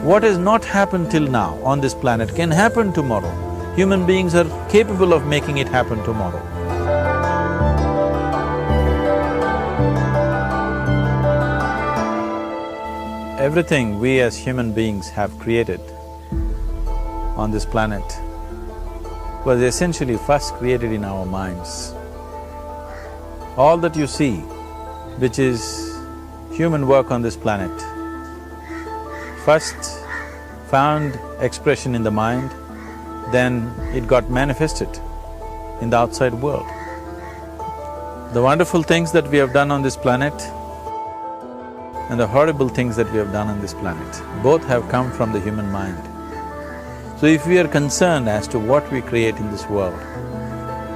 What has not happened till now on this planet can happen tomorrow. Human beings are capable of making it happen tomorrow. Everything we as human beings have created on this planet was essentially first created in our minds. All that you see, which is human work on this planet, first found expression in the mind, then it got manifested in the outside world. The wonderful things that we have done on this planet and the horrible things that we have done on this planet, both have come from the human mind. So if we are concerned as to what we create in this world,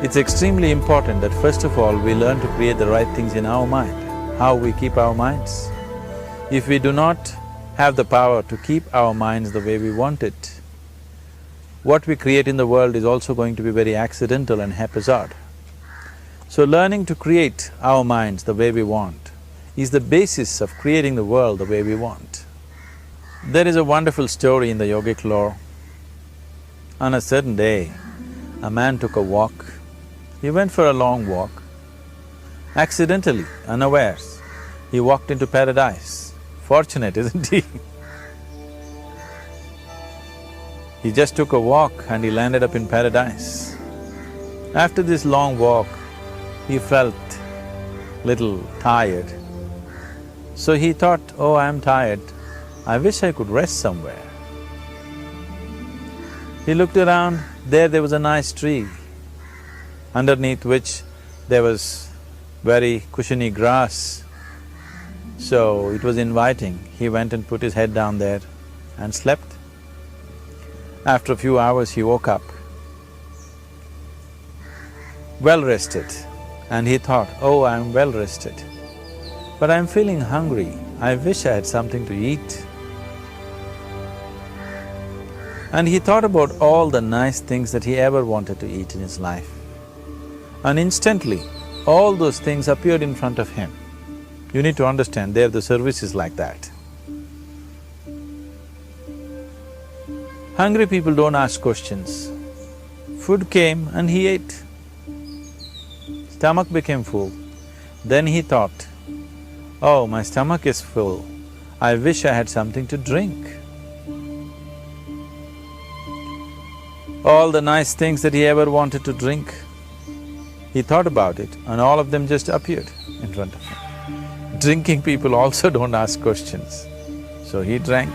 it's extremely important that first of all we learn to create the right things in our mind, how we keep our minds. If we do not have the power to keep our minds the way we want it, what we create in the world is also going to be very accidental and haphazard. So learning to create our minds the way we want is the basis of creating the world the way we want. There is a wonderful story in the yogic lore. On a certain day, a man took a walk. He went for a long walk. Accidentally, unawares, he walked into paradise. Fortunate, isn't he? He just took a walk and he landed up in paradise. After this long walk, he felt little tired. So he thought, oh, I'm tired, I wish I could rest somewhere. He looked around, there was a nice tree, underneath which there was very cushiony grass. So it was inviting. He went and put his head down there and slept. After a few hours he woke up, well rested, and he thought, oh, I'm well rested, but I'm feeling hungry, I wish I had something to eat. And he thought about all the nice things that he ever wanted to eat in his life. And instantly, all those things appeared in front of him. You need to understand, there the service is like that. Hungry people don't ask questions. Food came and he ate. Stomach became full. Then he thought, oh, my stomach is full, I wish I had something to drink. All the nice things that he ever wanted to drink, he thought about it and all of them just appeared in front of him. Drinking people also don't ask questions, so he drank.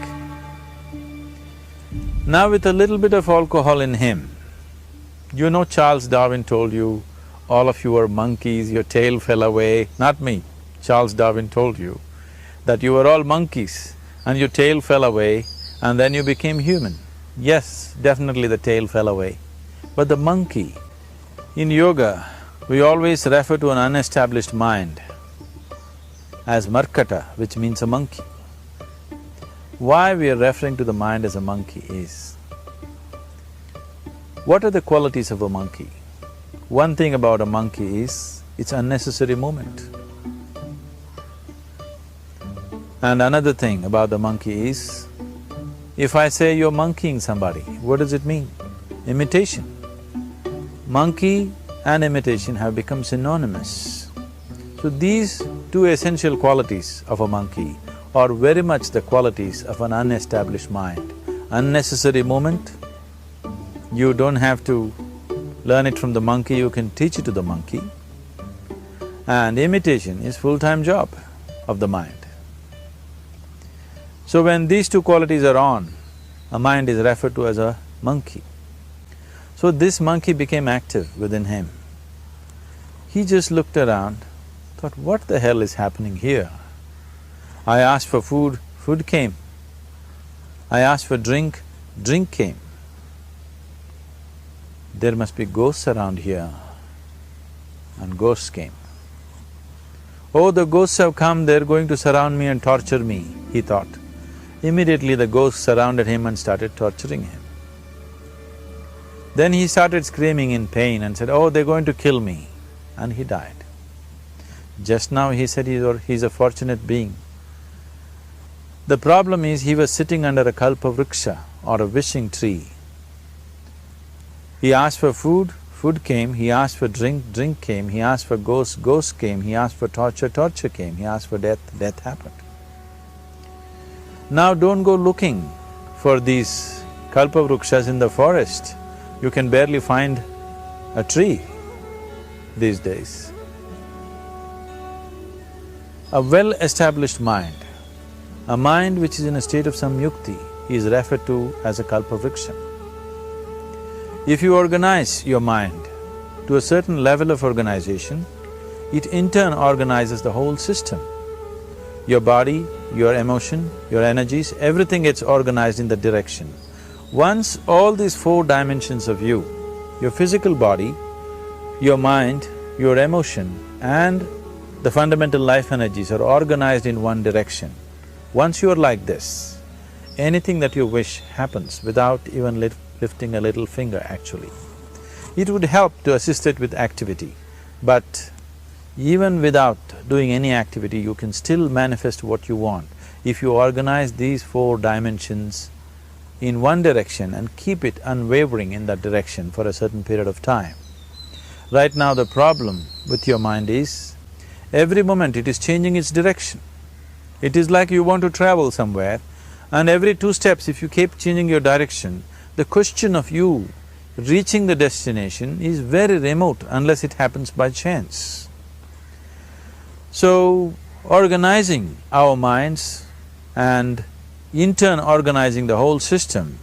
Now with a little bit of alcohol in him, you know Charles Darwin told you, all of you are monkeys, your tail fell away. Not me, Charles Darwin told you that you were all monkeys and your tail fell away and then you became human. Yes, definitely the tail fell away. But the monkey, in yoga, we always refer to an unestablished mind as markata, which means a monkey. Why we are referring to the mind as a monkey is, what are the qualities of a monkey? One thing about a monkey is, it's unnecessary movement. And another thing about the monkey is, if I say you're monkeying somebody, what does it mean? Imitation. Monkey and imitation have become synonymous. So these two essential qualities of a monkey are very much the qualities of an unestablished mind. Unnecessary movement, you don't have to learn it from the monkey, you can teach it to the monkey. And imitation is full-time job of the mind. So when these two qualities are on, a mind is referred to as a monkey. So this monkey became active within him. He just looked around, thought, what the hell is happening here? I asked for food, food came. I asked for drink, drink came. There must be ghosts around here, and ghosts came. Oh, the ghosts have come, they're going to surround me and torture me, he thought. Immediately the ghosts surrounded him and started torturing him. Then he started screaming in pain and said, oh, they're going to kill me, and he died. Just now he said he's a fortunate being. The problem is he was sitting under a kalpavriksha or a wishing tree. He asked for food, food came, he asked for drink, drink came, he asked for ghost, ghost came, he asked for torture, torture came, he asked for death, death happened. Now don't go looking for these kalpavrukshas in the forest. You can barely find a tree these days. A well-established mind, a mind which is in a state of samyukti, is referred to as a kalpavriksha. If you organize your mind to a certain level of organization, it in turn organizes the whole system. Your body, your emotion, your energies, everything gets organized in that direction. Once all these four dimensions of you, your physical body, your mind, your emotion and the fundamental life energies are organized in one direction, once you are like this, anything that you wish happens without even lifting a little finger actually. It would help to assist it with activity, but even without doing any activity, you can still manifest what you want if you organize these four dimensions in one direction and keep it unwavering in that direction for a certain period of time. Right now the problem with your mind is, every moment it is changing its direction. It is like you want to travel somewhere and every 2 steps if you keep changing your direction, the question of you reaching the destination is very remote unless it happens by chance. So, organizing our minds and in turn organizing the whole system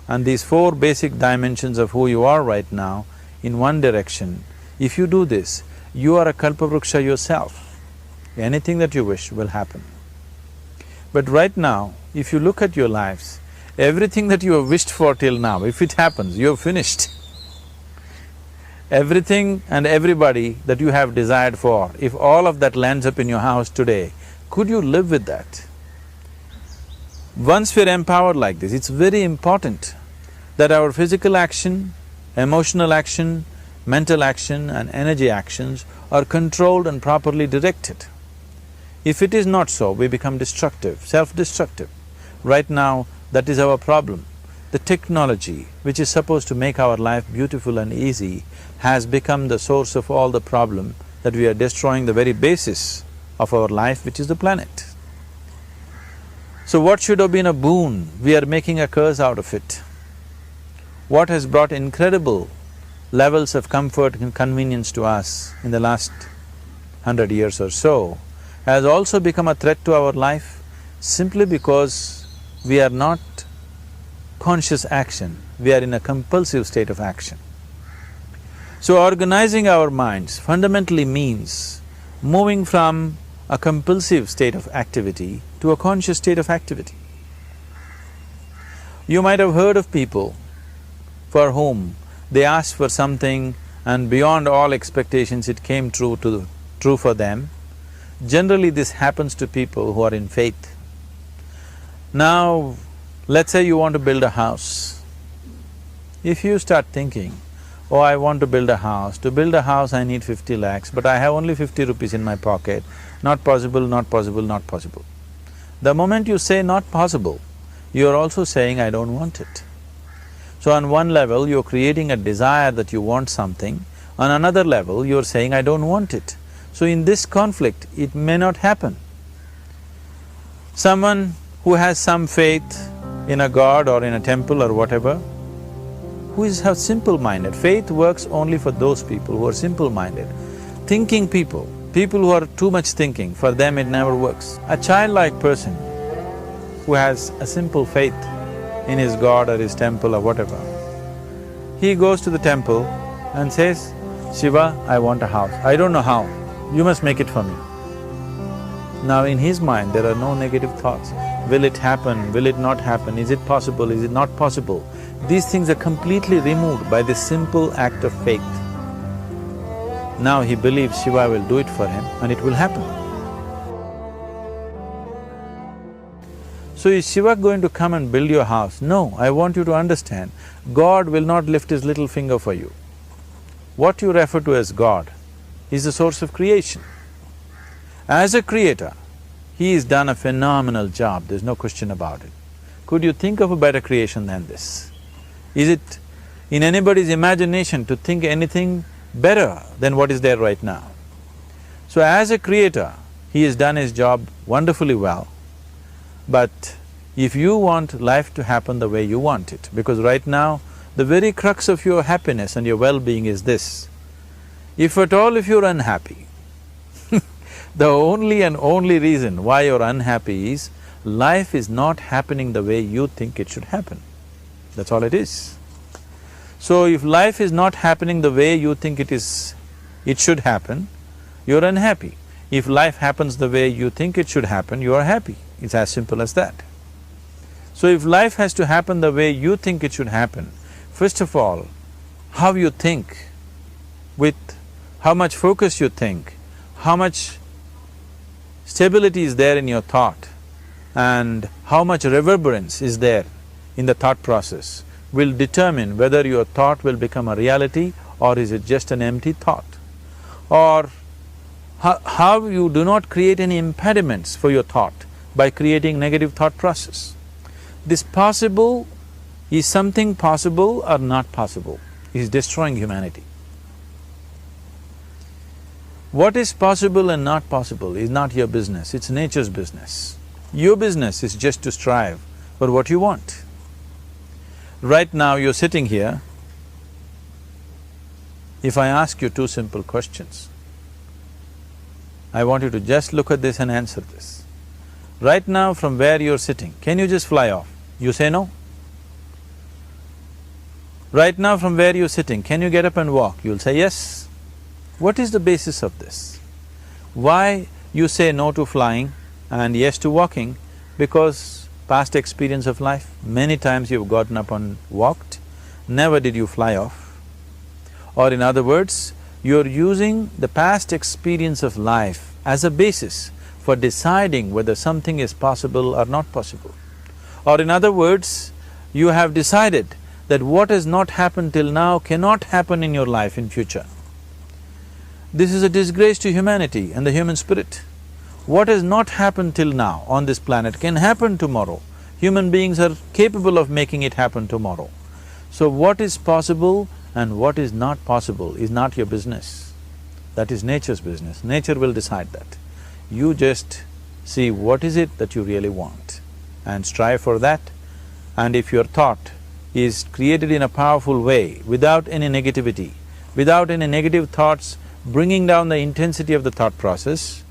and these four basic dimensions of who you are right now in one direction, if you do this, you are a kalpavruksha yourself. Anything that you wish will happen. But right now, if you look at your lives, everything that you have wished for till now, if it happens, you have finished. Everything and everybody that you have desired for, if all of that lands up in your house today, could you live with that? Once we're empowered like this, it's very important that our physical action, emotional action, mental action and energy actions are controlled and properly directed. If it is not so, we become destructive, self-destructive. Right now, that is our problem. The technology, which is supposed to make our life beautiful and easy, has become the source of all the problem that we are destroying the very basis of our life, which is the planet. So what should have been a boon, we are making a curse out of it. What has brought incredible levels of comfort and convenience to us in the last 100 years or so has also become a threat to our life simply because we are not conscious action, we are in a compulsive state of action. So organizing our minds fundamentally means moving from a compulsive state of activity to a conscious state of activity. You might have heard of people for whom they asked for something and beyond all expectations it came true for them. Generally this happens to people who are in faith. Now, let's say you want to build a house. If you start thinking, oh, I want to build a house, to build a house I need 50 lakhs, but I have only 50 rupees in my pocket, not possible, not possible, not possible. The moment you say not possible, you are also saying, I don't want it. So on one level, you're creating a desire that you want something, on another level, you're saying, I don't want it. So in this conflict, it may not happen. Someone who has some faith in a god or in a temple or whatever, who is simple-minded, faith works only for those people who are simple-minded. Thinking people, people who are too much thinking, for them it never works. A childlike person who has a simple faith in his god or his temple or whatever, he goes to the temple and says, Shiva, I want a house. I don't know how, you must make it for me. Now in his mind there are no negative thoughts. Will it happen? Will it not happen? Is it possible? Is it not possible? These things are completely removed by this simple act of faith. Now he believes Shiva will do it for him and it will happen. So is Shiva going to come and build your house? No, I want you to understand, God will not lift his little finger for you. What you refer to as God is the source of creation. As a creator, He's done a phenomenal job, there's no question about it. Could you think of a better creation than this? Is it in anybody's imagination to think anything better than what is there right now? So as a creator, he has done his job wonderfully well, but if you want life to happen the way you want it, because right now, the very crux of your happiness and your well-being is this: if at all if you're unhappy, the only and only reason why you're unhappy is life is not happening the way you think it should happen. That's all it is. So if life is not happening the way you think it should happen, you're unhappy. If life happens the way you think it should happen, you are happy. It's as simple as that. So if life has to happen the way you think it should happen, first of all, how you think, with how much focus you think, how much stability is there in your thought, and how much reverberance is there in the thought process will determine whether your thought will become a reality or is it just an empty thought. Or how you do not create any impediments for your thought by creating negative thought process. This possible is something possible or not possible, is destroying humanity. What is possible and not possible is not your business, it's nature's business. Your business is just to strive for what you want. Right now you're sitting here, if I ask you two simple questions, I want you to just look at this and answer this. Right now from where you're sitting, can you just fly off? You say no. Right now from where you're sitting, can you get up and walk? You'll say yes. What is the basis of this? Why you say no to flying and yes to walking? Because past experience of life, many times you've gotten up and walked, never did you fly off. Or in other words, you're using the past experience of life as a basis for deciding whether something is possible or not possible. Or in other words, you have decided that what has not happened till now cannot happen in your life in future. This is a disgrace to humanity and the human spirit. What has not happened till now on this planet can happen tomorrow. Human beings are capable of making it happen tomorrow. So what is possible and what is not possible is not your business. That is nature's business. Nature will decide that. You just see what is it that you really want and strive for that. And if your thought is created in a powerful way, without any negativity, without any negative thoughts bringing down the intensity of the thought process,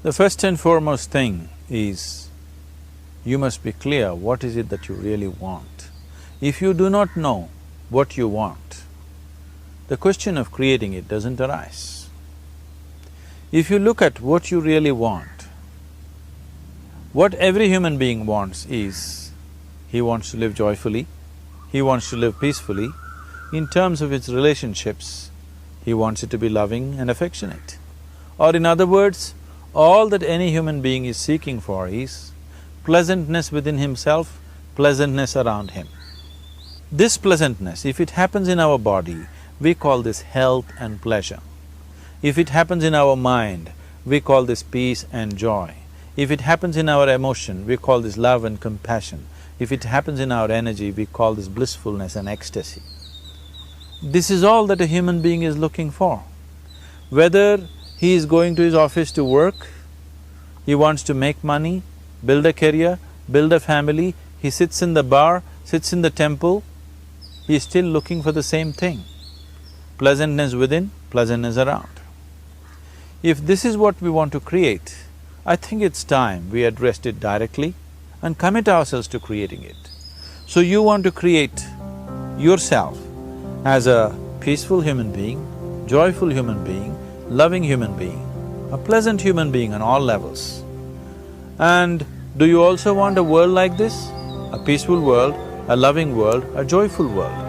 the first and foremost thing is you must be clear what is it that you really want. If you do not know what you want, the question of creating it doesn't arise. If you look at what you really want, what every human being wants is, he wants to live joyfully, he wants to live peacefully. In terms of its relationships, he wants it to be loving and affectionate. Or in other words, all that any human being is seeking for is pleasantness within himself, pleasantness around him. This pleasantness, if it happens in our body, we call this health and pleasure. If it happens in our mind, we call this peace and joy. If it happens in our emotion, we call this love and compassion. If it happens in our energy, we call this blissfulness and ecstasy. This is all that a human being is looking for. Whether he is going to his office to work, he wants to make money, build a career, build a family, he sits in the bar, sits in the temple, he is still looking for the same thing. Pleasantness within, pleasantness around. If this is what we want to create, I think it's time we addressed it directly and commit ourselves to creating it. So you want to create yourself as a peaceful human being, joyful human being, loving human being, a pleasant human being on all levels. And do you also want a world like this? A peaceful world, a loving world, a joyful world?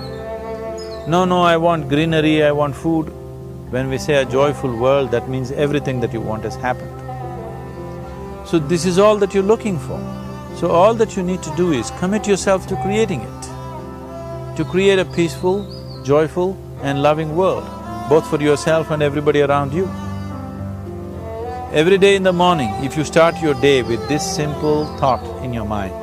No, I want greenery, I want food. When we say a joyful world, that means everything that you want has happened. So this is all that you're looking for. So all that you need to do is commit yourself to creating it, to create a peaceful, joyful and loving world, both for yourself and everybody around you. Every day in the morning, if you start your day with this simple thought in your mind,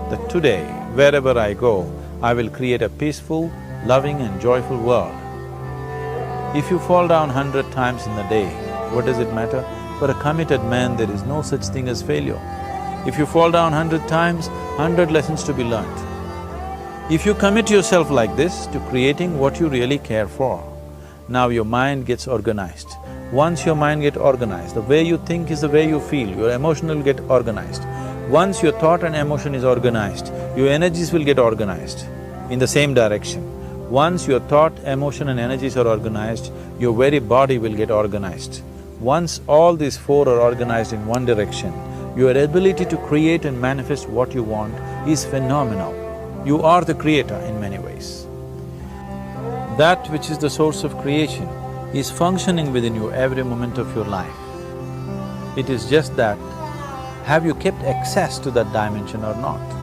that today, wherever I go, I will create a peaceful, loving and joyful world. If you fall down 100 times in the day, what does it matter? For a committed man, there is no such thing as failure. If you fall down 100 times, 100 lessons to be learnt. If you commit yourself like this to creating what you really care for, now your mind gets organized. Once your mind gets organized, the way you think is the way you feel, your emotion will get organized. Once your thought and emotion is organized, your energies will get organized in the same direction. Once your thought, emotion and energies are organized, your very body will get organized. Once all these four are organized in one direction, your ability to create and manifest what you want is phenomenal. You are the creator in many ways. That which is the source of creation is functioning within you every moment of your life. It is just that, have you kept access to that dimension or not?